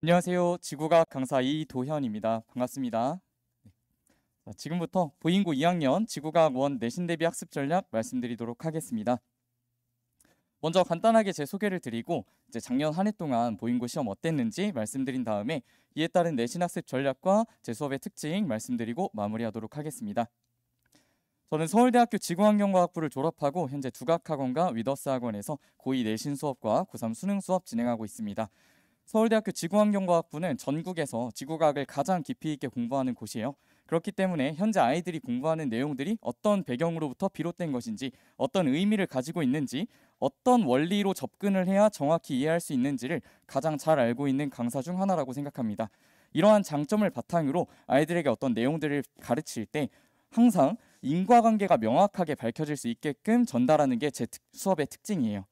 안녕하세요. 지구과학 강사 이도현입니다. 반갑습니다. 자, 지금부터 보인고 2학년 지구과학 1 내신 대비 학습 전략 말씀드리도록 하겠습니다. 먼저 간단하게 제 소개를 드리고 이제 작년 한 해 동안 보인고 시험 어땠는지 말씀드린 다음에 이에 따른 내신 학습 전략과 제 수업의 특징 말씀드리고 마무리하도록 하겠습니다. 저는 서울대학교 지구환경과학부를 졸업하고 현재 두각학원과 위더스학원에서 고2 내신 수업과 고3 수능 수업 진행하고 있습니다. 서울대학교 지구환경과학부는 전국에서 지구과학을 가장 깊이 있게 공부하는 곳이에요. 그렇기 때문에 현재 아이들이 공부하는 내용들이 어떤 배경으로부터 비롯된 것인지, 어떤 의미를 가지고 있는지, 어떤 원리로 접근을 해야 정확히 이해할 수 있는지를 가장 잘 알고 있는 강사 중 하나라고 생각합니다. 이러한 장점을 바탕으로 아이들에게 어떤 내용들을 가르칠 때 항상 인과관계가 명확하게 밝혀질 수 있게끔 전달하는 게 제 수업의 특징이에요.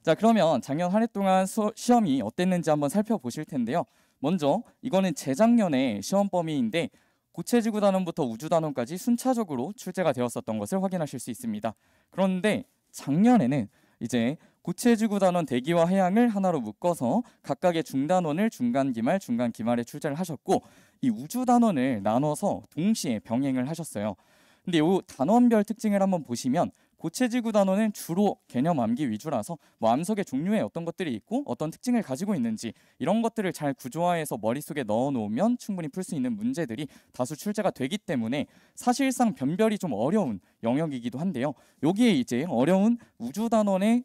자, 그러면 작년 한 해 동안 시험이 어땠는지 한번 살펴보실 텐데요. 먼저 이거는 재작년의 시험 범위인데 고체지구단원부터 우주단원까지 순차적으로 출제가 되었었던 것을 확인하실 수 있습니다. 그런데 작년에는 이제 고체지구단원 대기와 해양을 하나로 묶어서 각각의 중단원을 중간기말, 중간기말에 출제를 하셨고 이 우주단원을 나눠서 동시에 병행을 하셨어요. 근데 이 단원별 특징을 한번 보시면 고체지구 단원은 주로 개념 암기 위주라서 암석의 종류에 어떤 것들이 있고 어떤 특징을 가지고 있는지 이런 것들을 잘 구조화해서 머릿속에 넣어놓으면 충분히 풀 수 있는 문제들이 다수 출제가 되기 때문에 사실상 변별이 좀 어려운 영역이기도 한데요. 여기에 이제 어려운 우주 단원의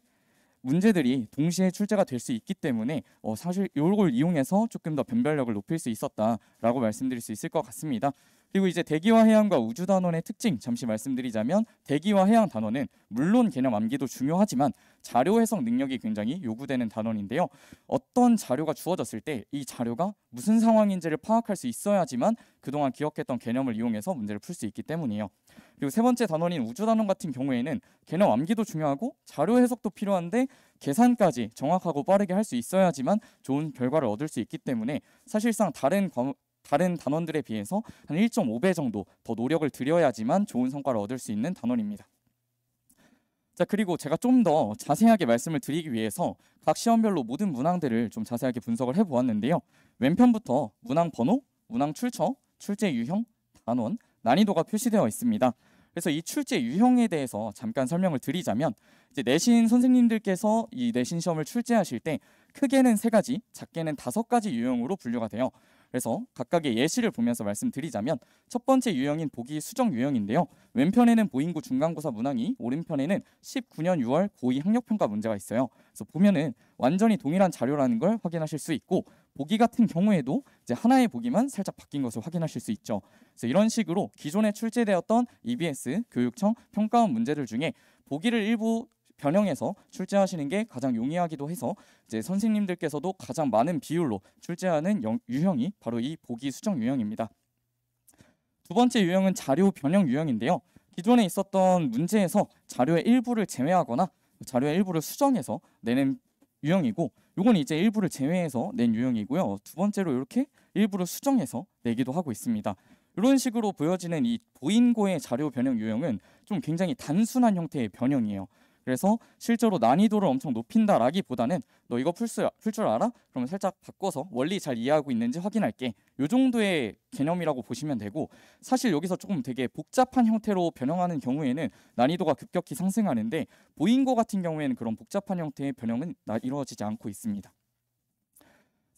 문제들이 동시에 출제가 될 수 있기 때문에 사실 이걸 이용해서 조금 더 변별력을 높일 수 있었다라고 말씀드릴 수 있을 것 같습니다. 그리고 이제 대기와 해양과 우주 단원의 특징 잠시 말씀드리자면 대기와 해양 단원은 물론 개념 암기도 중요하지만 자료 해석 능력이 굉장히 요구되는 단원인데요. 어떤 자료가 주어졌을 때 이 자료가 무슨 상황인지를 파악할 수 있어야지만 그동안 기억했던 개념을 이용해서 문제를 풀 수 있기 때문이에요. 그리고 세 번째 단원인 우주 단원 같은 경우에는 개념 암기도 중요하고 자료 해석도 필요한데 계산까지 정확하고 빠르게 할 수 있어야지만 좋은 결과를 얻을 수 있기 때문에 사실상 다른 단원들에 비해서 한 1.5배 정도 더 노력을 들여야지만 좋은 성과를 얻을 수 있는 단원입니다. 자, 그리고 제가 좀 더 자세하게 말씀을 드리기 위해서 각 시험별로 모든 문항들을 좀 자세하게 분석을 해보았는데요. 왼편부터 문항 번호, 문항 출처, 출제 유형, 단원, 난이도가 표시되어 있습니다. 그래서 이 출제 유형에 대해서 잠깐 설명을 드리자면 이제 내신 선생님들께서 이 내신 시험을 출제하실 때 크게는 3가지, 작게는 5가지 유형으로 분류가 돼요. 그래서 각각의 예시를 보면서 말씀드리자면 첫 번째 유형인 보기 수정 유형인데요. 왼편에는 보인고 중간고사 문항이, 오른편에는 19년 6월 고2 학력평가 문제가 있어요. 그래서 보면은 완전히 동일한 자료라는 걸 확인하실 수 있고 보기 같은 경우에도 이제 하나의 보기만 살짝 바뀐 것을 확인하실 수 있죠. 그래서 이런 식으로 기존에 출제되었던 EBS, 교육청 평가원 문제들 중에 보기를 일부 변형해서 출제하시는 게 가장 용이하기도 해서 이제 선생님들께서도 가장 많은 비율로 출제하는 유형이 바로 이 보기 수정 유형입니다. 두 번째 유형은 자료 변형 유형인데요. 기존에 있었던 문제에서 자료의 일부를 제외하거나 자료의 일부를 수정해서 내는 유형이고 이건 이제 일부를 제외해서 낸 유형이고요. 두 번째로 이렇게 일부를 수정해서 내기도 하고 있습니다. 이런 식으로 보여지는 이 보인고의 자료 변형 유형은 좀 굉장히 단순한 형태의 변형이에요. 그래서 실제로 난이도를 엄청 높인다라기보다는 너 이거 풀 줄 알아? 그러면 살짝 바꿔서 원리 잘 이해하고 있는지 확인할게. 이 정도의 개념이라고 보시면 되고 사실 여기서 조금 되게 복잡한 형태로 변형하는 경우에는 난이도가 급격히 상승하는데 보인고 같은 경우에는 그런 복잡한 형태의 변형은 이루어지지 않고 있습니다.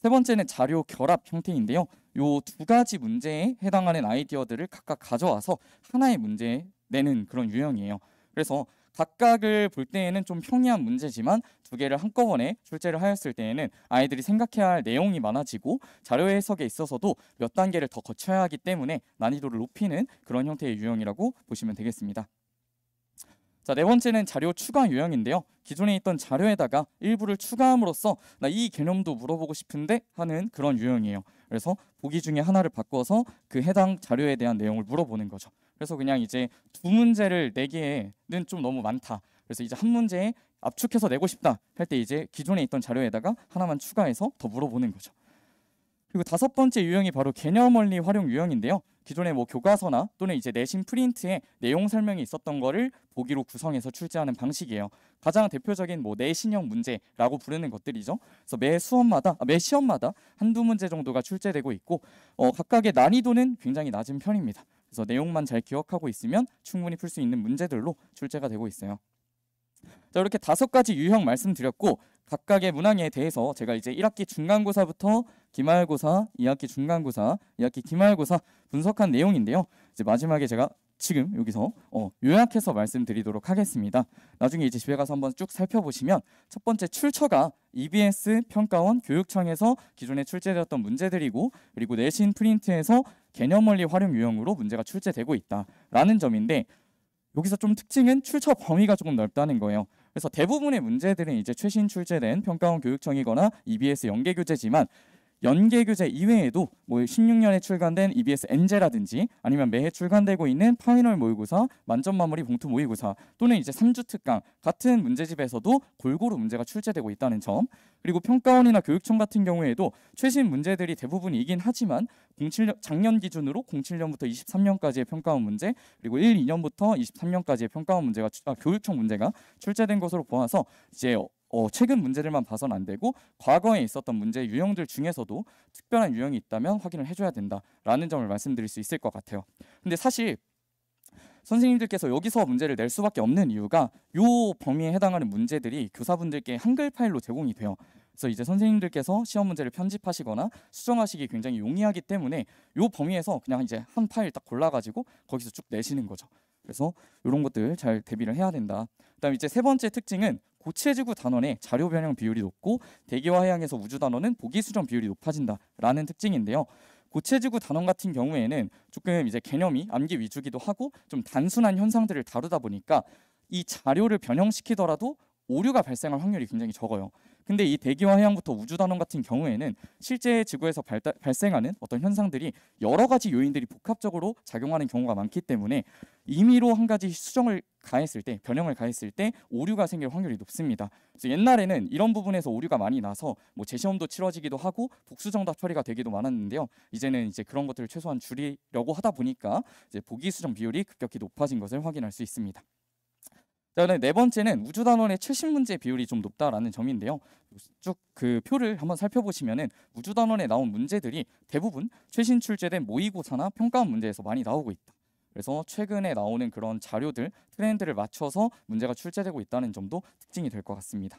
세 번째는 자료 결합 형태인데요. 이 2가지 문제에 해당하는 아이디어들을 각각 가져와서 하나의 문제에 내는 그런 유형이에요. 그래서 각각을 볼 때에는 좀 평이한 문제지만 2개를 한꺼번에 출제를 하였을 때에는 아이들이 생각해야 할 내용이 많아지고 자료 해석에 있어서도 몇 단계를 더 거쳐야 하기 때문에 난이도를 높이는 그런 형태의 유형이라고 보시면 되겠습니다. 자, 네 번째는 자료 추가 유형인데요. 기존에 있던 자료에다가 일부를 추가함으로써 나 이 개념도 물어보고 싶은데 하는 그런 유형이에요. 그래서 보기 중에 하나를 바꿔서 그 해당 자료에 대한 내용을 물어보는 거죠. 그래서 그냥 이제 2문제를 내기에는 좀 너무 많다. 그래서 이제 한 문제에 압축해서 내고 싶다 할 때 이제 기존에 있던 자료에다가 하나만 추가해서 더 물어보는 거죠. 그리고 5번째 유형이 바로 개념 원리 활용 유형인데요. 기존에 교과서나 또는 이제 내신 프린트에 내용 설명이 있었던 거를 보기로 구성해서 출제하는 방식이에요. 가장 대표적인 뭐 내신형 문제라고 부르는 것들이죠. 그래서 매 시험마다 한두 문제 정도가 출제되고 있고 각각의 난이도는 굉장히 낮은 편입니다. 그래서 내용만 잘 기억하고 있으면 충분히 풀 수 있는 문제들로 출제가 되고 있어요. 자, 이렇게 5가지 유형 말씀드렸고 각각의 문항에 대해서 제가 이제 1학기 중간고사부터 기말고사, 2학기 중간고사, 2학기 기말고사 분석한 내용인데요. 이제 마지막에 제가 지금 여기서 요약해서 말씀드리도록 하겠습니다. 나중에 이제 집에 가서 한번 쭉 살펴보시면 첫 번째 출처가 EBS 평가원 교육청에서 기존에 출제되었던 문제들이고 그리고 내신 프린트에서 개념원리 활용 유형으로 문제가 출제되고 있다라는 점인데 여기서 좀 특징은 출처 범위가 조금 넓다는 거예요. 그래서 대부분의 문제들은 이제 최신 출제된 평가원 교육청이거나 EBS 연계교재지만 연계교재 이외에도 뭐 16년에 출간된 EBS 엔제라든지 아니면 매해 출간되고 있는 파이널 모의고사, 만점 마무리 봉투 모의고사 또는 이제 3주 특강 같은 문제집에서도 골고루 문제가 출제되고 있다는 점. 그리고 평가원이나 교육청 같은 경우에도 최신 문제들이 대부분이긴 하지만 작년 기준으로 07년부터 23년까지의 평가원 문제 그리고 2년부터 23년까지의 평가원 문제가 교육청 문제가 출제된 것으로 보아서 이제 최근 문제들만 봐서는 안 되고 과거에 있었던 문제 유형들 중에서도 특별한 유형이 있다면 확인을 해줘야 된다라는 점을 말씀드릴 수 있을 것 같아요. 근데 사실 선생님들께서 여기서 문제를 낼 수밖에 없는 이유가 요 범위에 해당하는 문제들이 교사분들께 한글 파일로 제공이 돼요. 그래서 이제 선생님들께서 시험 문제를 편집하시거나 수정하시기 굉장히 용이하기 때문에 요 범위에서 그냥 이제 한 파일 딱 골라가지고 거기서 쭉 내시는 거죠. 그래서 이런 것들 잘 대비를 해야 된다. 그다음 이제 세 번째 특징은 고체지구 단원의 자료 변형 비율이 높고 대기와 해양에서 우주 단원은 보기 수정 비율이 높아진다라는 특징인데요. 고체지구 단원 같은 경우에는 조금 이제 개념이 암기 위주기도 하고 좀 단순한 현상들을 다루다 보니까 이 자료를 변형시키더라도 오류가 발생할 확률이 굉장히 적어요. 근데 이 대기와 해양부터 우주 단원 같은 경우에는 실제 지구에서 발생하는 어떤 현상들이 여러 가지 요인들이 복합적으로 작용하는 경우가 많기 때문에 임의로 한 가지 수정을 가했을 때, 변형을 가했을 때 오류가 생길 확률이 높습니다. 그래서 옛날에는 이런 부분에서 오류가 많이 나서 뭐 재시험도 치러지기도 하고 복수정답 처리가 되기도 많았는데요. 이제는 이제 그런 것들을 최소한 줄이려고 하다 보니까 이제 보기 수정 비율이 급격히 높아진 것을 확인할 수 있습니다. 자, 네 번째는 우주 단원의 70문제 비율이 좀 높다라는 점인데요. 쭉 그 표를 한번 살펴보시면은 우주 단원에 나온 문제들이 대부분 최신 출제된 모의고사나 평가원 문제에서 많이 나오고 있다. 그래서 최근에 나오는 그런 자료들, 트렌드를 맞춰서 문제가 출제되고 있다는 점도 특징이 될 것 같습니다.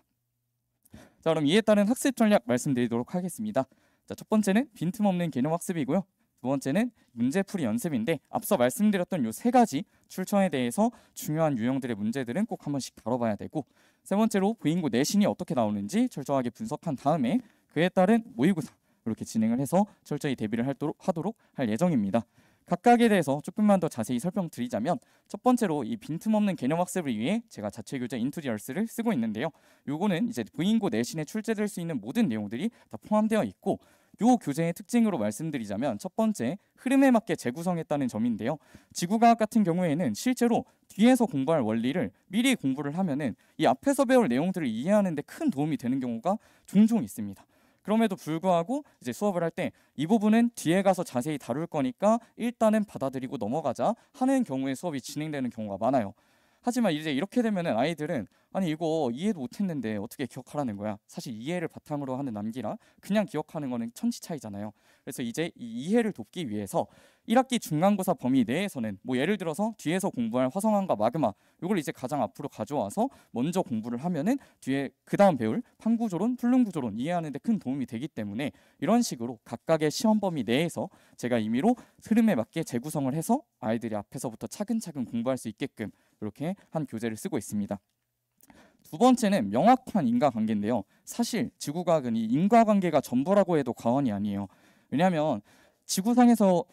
자, 그럼 이에 따른 학습 전략 말씀드리도록 하겠습니다. 자, 첫 번째는 빈틈없는 개념 학습이고요. 두 번째는 문제풀이 연습인데 앞서 말씀드렸던 요 3가지 출처에 대해서 중요한 유형들의 문제들은 꼭 한 번씩 다뤄봐야 되고 세 번째로 부인고 내신이 어떻게 나오는지 철저하게 분석한 다음에 그에 따른 모의고사 이렇게 진행을 해서 철저히 대비를 하도록 할 예정입니다. 각각에 대해서 조금만 더 자세히 설명드리자면 첫 번째로 이 빈틈없는 개념 학습을 위해 제가 자체 교재 인투 디 얼스를 쓰고 있는데요. 요거는 이제 부인고 내신에 출제될 수 있는 모든 내용들이 다 포함되어 있고 요 교재의 특징으로 말씀드리자면 첫 번째 흐름에 맞게 재구성했다는 점인데요. 지구과학 같은 경우에는 실제로 뒤에서 공부할 원리를 미리 공부를 하면은 이 앞에서 배울 내용들을 이해하는 데 큰 도움이 되는 경우가 종종 있습니다. 그럼에도 불구하고 이제 수업을 할 때 이 부분은 뒤에 가서 자세히 다룰 거니까 일단은 받아들이고 넘어가자 하는 경우에 수업이 진행되는 경우가 많아요. 하지만 이제 이렇게 되면은 아이들은 아니 이거 이해도 못했는데 어떻게 기억하라는 거야. 사실 이해를 바탕으로 하는 암기라 그냥 기억하는 거는 천지 차이잖아요. 그래서 이제 이 이해를 돕기 위해서 1학기 중간고사 범위 내에서는 뭐 예를 들어서 뒤에서 공부할 화성암과 마그마 이걸 이제 가장 앞으로 가져와서 먼저 공부를 하면은 뒤에 그 다음 배울 판구조론, 풀릉구조론 이해하는 데 큰 도움이 되기 때문에 이런 식으로 각각의 시험 범위 내에서 제가 임의로 흐름에 맞게 재구성을 해서 아이들이 앞에서부터 차근차근 공부할 수 있게끔 이렇게 한 교재를 쓰고 있습니다. 두 번째는 명확한 인과관계인데요. 사실 지구과학은 이 인과관계가 전부라고 해도 과언이 아니에요. 왜냐하면 지구상에서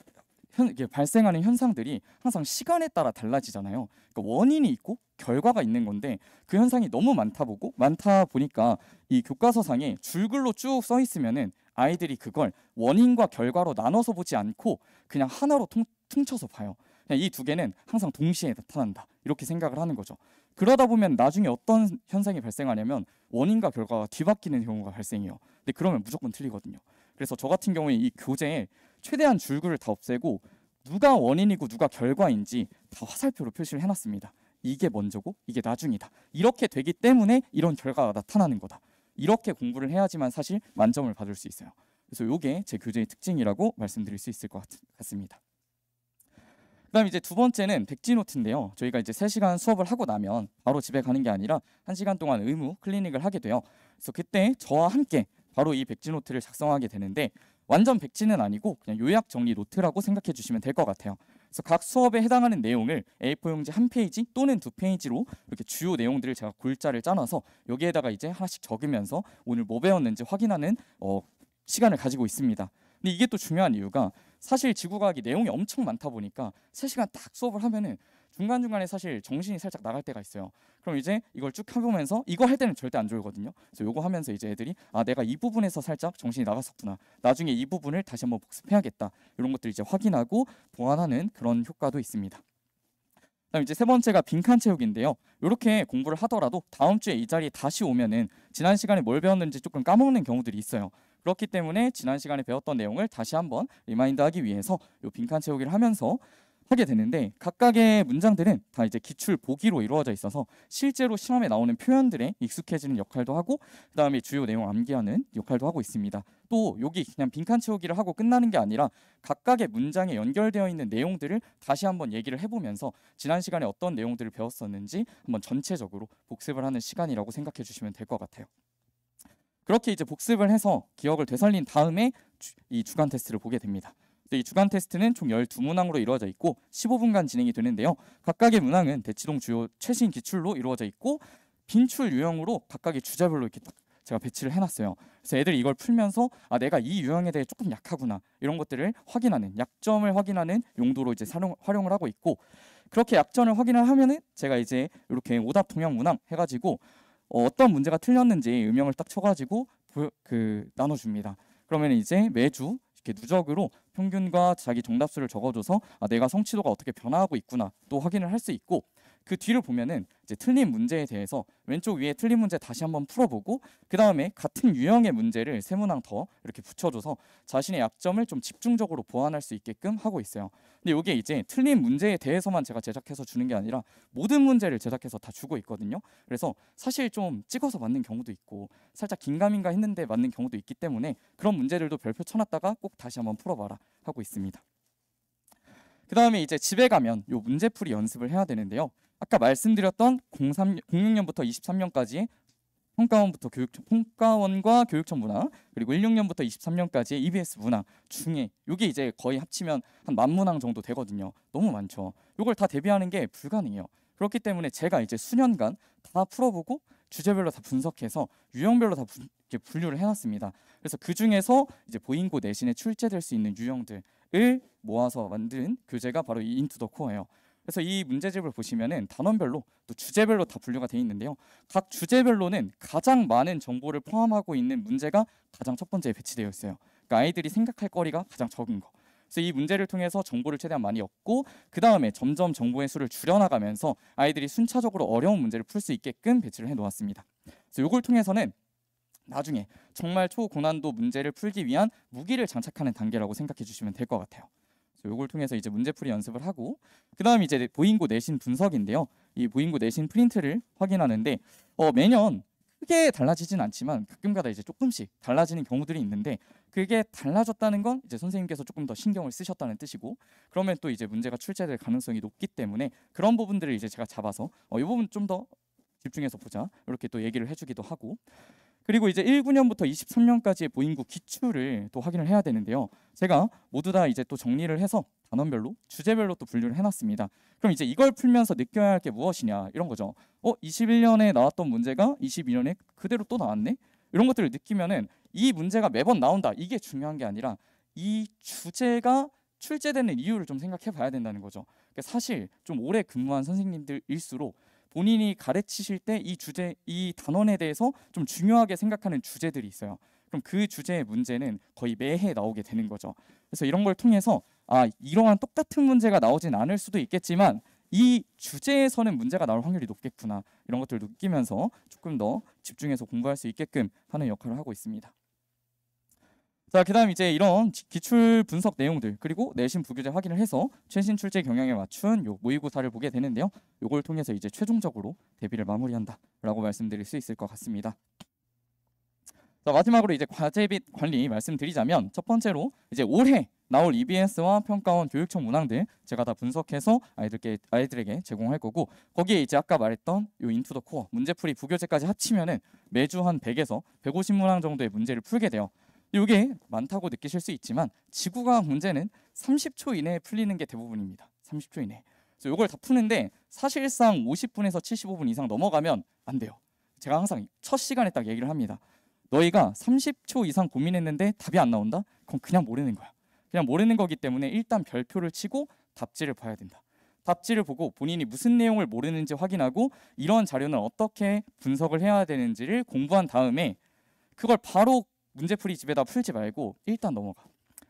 발생하는 현상들이 항상 시간에 따라 달라지잖아요. 그러니까 원인이 있고 결과가 있는 건데 그 현상이 너무 많다 보니까 이 교과서상에 줄글로 쭉 써 있으면은 아이들이 그걸 원인과 결과로 나눠서 보지 않고 그냥 하나로 퉁쳐서 봐요. 이 두 개는 항상 동시에 나타난다 이렇게 생각을 하는 거죠. 그러다 보면 나중에 어떤 현상이 발생하냐면 원인과 결과가 뒤바뀌는 경우가 발생해요. 근데 그러면 무조건 틀리거든요. 그래서 저 같은 경우에 이 교재에 최대한 줄글을 다 없애고 누가 원인이고 누가 결과인지 다 화살표로 표시를 해놨습니다. 이게 먼저고 이게 나중이다. 이렇게 되기 때문에 이런 결과가 나타나는 거다. 이렇게 공부를 해야지만 사실 만점을 받을 수 있어요. 그래서 이게 제 교재의 특징이라고 말씀드릴 수 있을 것 같습니다. 그다음 이제 두 번째는 백지노트인데요. 저희가 이제 3시간 수업을 하고 나면 바로 집에 가는 게 아니라 1시간 동안 의무 클리닉을 하게 돼요. 그래서 그때 저와 함께 바로 이 백지노트를 작성하게 되는데 완전 백지는 아니고 그냥 요약 정리 노트라고 생각해 주시면 될 것 같아요. 그래서 각 수업에 해당하는 내용을 A4 용지 한 페이지 또는 2페이지로 이렇게 주요 내용들을 제가 골자를 짜놔서 여기에다가 이제 하나씩 적으면서 오늘 뭐 배웠는지 확인하는 시간을 가지고 있습니다. 근데 이게 또 중요한 이유가 사실 지구과학이 내용이 엄청 많다 보니까 3시간 딱 수업을 하면은 중간중간에 사실 정신이 살짝 나갈 때가 있어요. 그럼 이제 이걸 쭉 해보면서 이거 할 때는 절대 안 졸거든요. 그래서 이거 하면서 이제 애들이 내가 이 부분에서 살짝 정신이 나갔었구나. 나중에 이 부분을 다시 한번 복습해야겠다. 이런 것들 이제 확인하고 보완하는 그런 효과도 있습니다. 그다음 이제 세 번째가 빈칸 채우기인데요. 이렇게 공부를 하더라도 다음 주에 이 자리에 다시 오면은 지난 시간에 뭘 배웠는지 조금 까먹는 경우들이 있어요. 그렇기 때문에 지난 시간에 배웠던 내용을 다시 한번 리마인드하기 위해서 이 빈칸 채우기를 하면서 하게 되는데 각각의 문장들은 다 이제 기출 보기로 이루어져 있어서 실제로 시험에 나오는 표현들에 익숙해지는 역할도 하고 그다음에 주요 내용 암기하는 역할도 하고 있습니다. 또 여기 그냥 빈칸 채우기를 하고 끝나는 게 아니라 각각의 문장에 연결되어 있는 내용들을 다시 한번 얘기를 해보면서 지난 시간에 어떤 내용들을 배웠었는지 한번 전체적으로 복습을 하는 시간이라고 생각해 주시면 될 것 같아요. 그렇게 이제 복습을 해서 기억을 되살린 다음에 이 주간 테스트를 보게 됩니다. 이 주간 테스트는 총 12문항으로 이루어져 있고 15분간 진행이 되는데요. 각각의 문항은 대치동 주요 최신 기출로 이루어져 있고 빈출 유형으로 각각의 주제별로 이렇게 딱 제가 배치를 해놨어요. 그래서 애들이 이걸 풀면서 내가 이 유형에 대해 조금 약하구나 이런 것들을 확인하는 약점을 확인하는 용도로 이제 활용을 하고 있고 그렇게 약점을 확인을 하면은 제가 이제 이렇게 오답 통역 문항 해가지고 어떤 문제가 틀렸는지 음영을 딱 쳐가지고 나눠줍니다. 그러면 이제 매주 이렇게 누적으로 평균과 자기 정답수를 적어줘서 내가 성취도가 어떻게 변화하고 있구나 또 확인을 할 수 있고 그 뒤를 보면은 이제 틀린 문제에 대해서 왼쪽 위에 틀린 문제 다시 한번 풀어보고 그 다음에 같은 유형의 문제를 3문항 더 이렇게 붙여줘서 자신의 약점을 좀 집중적으로 보완할 수 있게끔 하고 있어요. 근데 이게 이제 틀린 문제에 대해서만 제가 제작해서 주는 게 아니라 모든 문제를 제작해서 다 주고 있거든요. 그래서 사실 좀 찍어서 맞는 경우도 있고 살짝 긴가민가 했는데 맞는 경우도 있기 때문에 그런 문제들도 별표 쳐놨다가 꼭 다시 한번 풀어봐라 하고 있습니다. 그 다음에 이제 집에 가면 요 문제풀이 연습을 해야 되는데요. 아까 말씀드렸던 06년부터 23년까지의 평가원과 교육청 문항 그리고 16년부터 23년까지의 EBS 문항 중에 이게 이제 거의 합치면 한 10,000문항 정도 되거든요. 너무 많죠. 이걸 다 대비하는 게 불가능해요. 그렇기 때문에 제가 이제 수년간 다 풀어보고 주제별로 다 분석해서 유형별로 다 분류를 해놨습니다. 그래서 그 중에서 이제 보잉고 내신에 출제될 수 있는 유형들을 모아서 만든 교재가 바로 이 인투 더 코어예요. 그래서 이 문제집을 보시면은 단원별로 또 주제별로 다 분류가 되어 있는데요. 각 주제별로는 가장 많은 정보를 포함하고 있는 문제가 가장 첫 번째에 배치되어 있어요. 그러니까 아이들이 생각할 거리가 가장 적은 거. 그래서 이 문제를 통해서 정보를 최대한 많이 얻고 그 다음에 점점 정보의 수를 줄여나가면서 아이들이 순차적으로 어려운 문제를 풀 수 있게끔 배치를 해놓았습니다. 그래서 이걸 통해서는 나중에 정말 초고난도 문제를 풀기 위한 무기를 장착하는 단계라고 생각해 주시면 될 것 같아요. 이걸 통해서 이제 문제풀이 연습을 하고 그 다음 이제 보잉고 내신 분석인데요. 이 보잉고 내신 프린트를 확인하는데 매년 크게 달라지진 않지만 가끔가다 이제 조금씩 달라지는 경우들이 있는데 그게 달라졌다는 건 이제 선생님께서 조금 더 신경을 쓰셨다는 뜻이고 그러면 또 이제 문제가 출제될 가능성이 높기 때문에 그런 부분들을 이제 제가 잡아서 이 부분 좀 더 집중해서 보자 이렇게 또 얘기를 해주기도 하고 그리고 이제 19년부터 23년까지의 보잉고 기출을 또 확인을 해야 되는데요. 제가 모두 다 이제 또 정리를 해서 단원별로 주제별로 또 분류를 해놨습니다. 그럼 이제 이걸 풀면서 느껴야 할 게 무엇이냐 이런 거죠. 21년에 나왔던 문제가 22년에 그대로 또 나왔네? 이런 것들을 느끼면은 이 문제가 매번 나온다 이게 중요한 게 아니라 이 주제가 출제되는 이유를 좀 생각해 봐야 된다는 거죠. 그러니까 사실 좀 오래 근무한 선생님들일수록 본인이 가르치실 때 이 주제, 이 단원에 대해서 좀 중요하게 생각하는 주제들이 있어요. 그럼 그 주제의 문제는 거의 매해 나오게 되는 거죠. 그래서 이런 걸 통해서 이러한 똑같은 문제가 나오진 않을 수도 있겠지만 이 주제에서는 문제가 나올 확률이 높겠구나 이런 것들을 느끼면서 조금 더 집중해서 공부할 수 있게끔 하는 역할을 하고 있습니다. 자, 그다음 이제 이런 기출 분석 내용들 그리고 내신 부교재 확인을 해서 최신 출제 경향에 맞춘 요 모의고사를 보게 되는데요. 요걸 통해서 이제 최종적으로 대비를 마무리한다라고 말씀드릴 수 있을 것 같습니다. 자, 마지막으로 이제 과제 및 관리 말씀드리자면 첫 번째로 이제 올해 나올 EBS와 평가원 교육청 문항들 제가 다 분석해서 아이들에게 제공할 거고, 거기에 이제 아까 말했던 요 인투 더 코어 문제풀이 부교재까지 합치면은 매주 한 100에서 150문항 정도의 문제를 풀게 돼요. 이게 많다고 느끼실 수 있지만 지구과학 문제는 30초 이내에 풀리는 게 대부분입니다. 30초 이내. 그래서 이걸 다 푸는데 사실상 50분에서 75분 이상 넘어가면 안 돼요. 제가 항상 첫 시간에 딱 얘기를 합니다. 너희가 30초 이상 고민했는데 답이 안 나온다? 그건 그냥 모르는 거야. 그냥 모르는 거기 때문에 일단 별표를 치고 답지를 봐야 된다. 답지를 보고 본인이 무슨 내용을 모르는지 확인하고 이런 자료는 어떻게 분석을 해야 되는지를 공부한 다음에 그걸 바로 문제풀이 집에다 풀지 말고 일단 넘어가.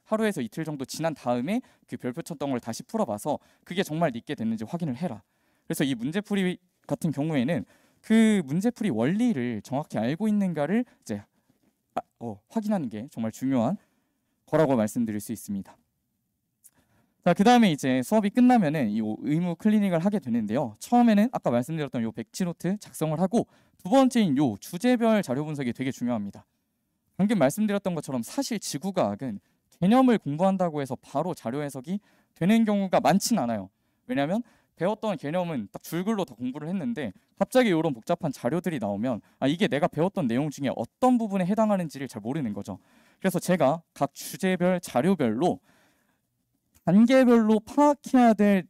하루에서 이틀 정도 지난 다음에 그 별표 쳤던 걸 다시 풀어봐서 그게 정말 믿게 됐는지 확인을 해라. 그래서 이 문제풀이 같은 경우에는 그 문제풀이 원리를 정확히 알고 있는가를 이제 확인하는 게 정말 중요한 거라고 말씀드릴 수 있습니다. 자, 그 다음에 이제 수업이 끝나면은 이 의무 클리닉을 하게 되는데요. 처음에는 아까 말씀드렸던 요 백지노트 작성을 하고, 두 번째인 요 주제별 자료 분석이 되게 중요합니다. 방금 말씀드렸던 것처럼 사실 지구과학은 개념을 공부한다고 해서 바로 자료 해석이 되는 경우가 많진 않아요. 왜냐하면 배웠던 개념은 딱 줄글로 다 공부를 했는데 갑자기 이런 복잡한 자료들이 나오면 이게 내가 배웠던 내용 중에 어떤 부분에 해당하는지를 잘 모르는 거죠. 그래서 제가 각 주제별 자료별로 단계별로 파악해야 될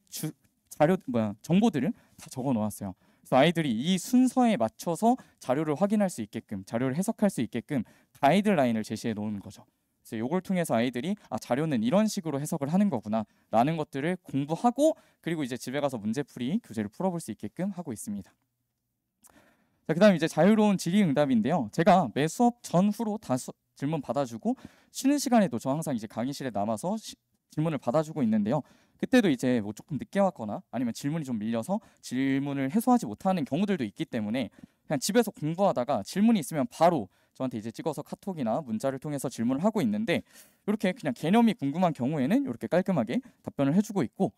정보들을 다 적어 놓았어요. 그래서 아이들이 이 순서에 맞춰서 자료를 확인할 수 있게끔, 자료를 해석할 수 있게끔 가이드라인을 제시해 놓은 거죠. 그래서 이걸 통해서 아이들이 자료는 이런 식으로 해석을 하는 거구나 라는 것들을 공부하고, 그리고 이제 집에 가서 문제풀이 교재를 풀어볼 수 있게끔 하고 있습니다. 자, 그다음 이제 자유로운 질의응답인데요. 제가 매 수업 전후로 다 질문 받아주고, 쉬는 시간에도 저 항상 이제 강의실에 남아서 질문을 받아주고 있는데요. 그때도 이제 뭐 조금 늦게 왔거나 아니면 질문이 좀 밀려서 질문을 해소하지 못하는 경우들도 있기 때문에 그냥 집에서 공부하다가 질문이 있으면 바로 저한테 이제 찍어서 카톡이나 문자를 통해서 질문을 하고 있는데, 이렇게 그냥 개념이 궁금한 경우에는 이렇게 깔끔하게 답변을 해주고 있고,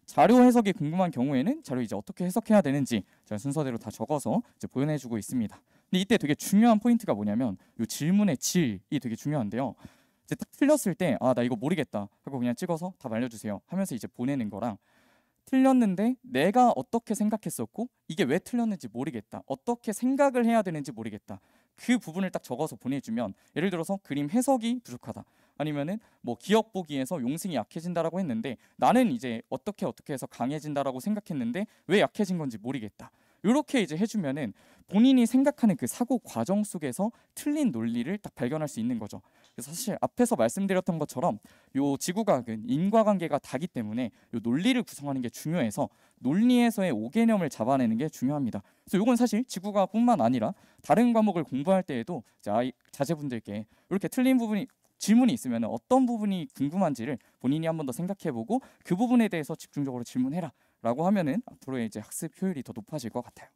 자료 해석이 궁금한 경우에는 자료 이제 어떻게 해석해야 되는지 제가 순서대로 다 적어서 이제 보내주고 있습니다. 근데 이때 되게 중요한 포인트가 뭐냐면 이 질문의 질이 되게 중요한데요. 이제 딱 틀렸을 때 나 이거 모르겠다 하고 그냥 찍어서 답 알려주세요 하면서 이제 보내는 거랑, 틀렸는데 내가 어떻게 생각했었고 이게 왜 틀렸는지 모르겠다, 어떻게 생각을 해야 되는지 모르겠다, 그 부분을 딱 적어서 보내주면, 예를 들어서 그림 해석이 부족하다, 아니면은 뭐 기억 보기에서 용승이 약해진다라고 했는데 나는 이제 어떻게 해서 강해진다라고 생각했는데 왜 약해진 건지 모르겠다, 이렇게 이제 해주면은 본인이 생각하는 그 사고 과정 속에서 틀린 논리를 딱 발견할 수 있는 거죠. 그래서 사실 앞에서 말씀드렸던 것처럼 요 지구과학은 인과관계가 다기 때문에 요 논리를 구성하는 게 중요해서 논리에서의 5개념을 잡아내는 게 중요합니다. 그래서 요건 사실 지구과학뿐만 아니라 다른 과목을 공부할 때에도 자제분들께 이렇게 틀린 부분이 질문이 있으면 어떤 부분이 궁금한지를 본인이 한 번 더 생각해보고 그 부분에 대해서 집중적으로 질문해라 라고 하면은 앞으로의 이제 학습 효율이 더 높아질 것 같아요.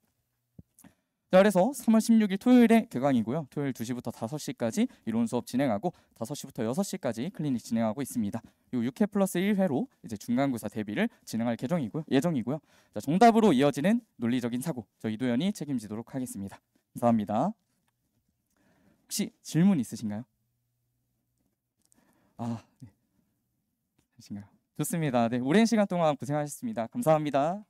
자, 그래서 3월 16일 토요일에 개강이고요. 토요일 2시부터 5시까지 이론 수업 진행하고 5시부터 6시까지 클리닉 진행하고 있습니다. 이 6회 플러스 1회로 이제 중간고사 대비를 진행할 예정이고요. 자, 정답으로 이어지는 논리적인 사고, 저 이도현이 책임지도록 하겠습니다. 감사합니다. 혹시 질문 있으신가요? 네. 좋습니다. 네, 오랜 시간 동안 고생하셨습니다. 감사합니다.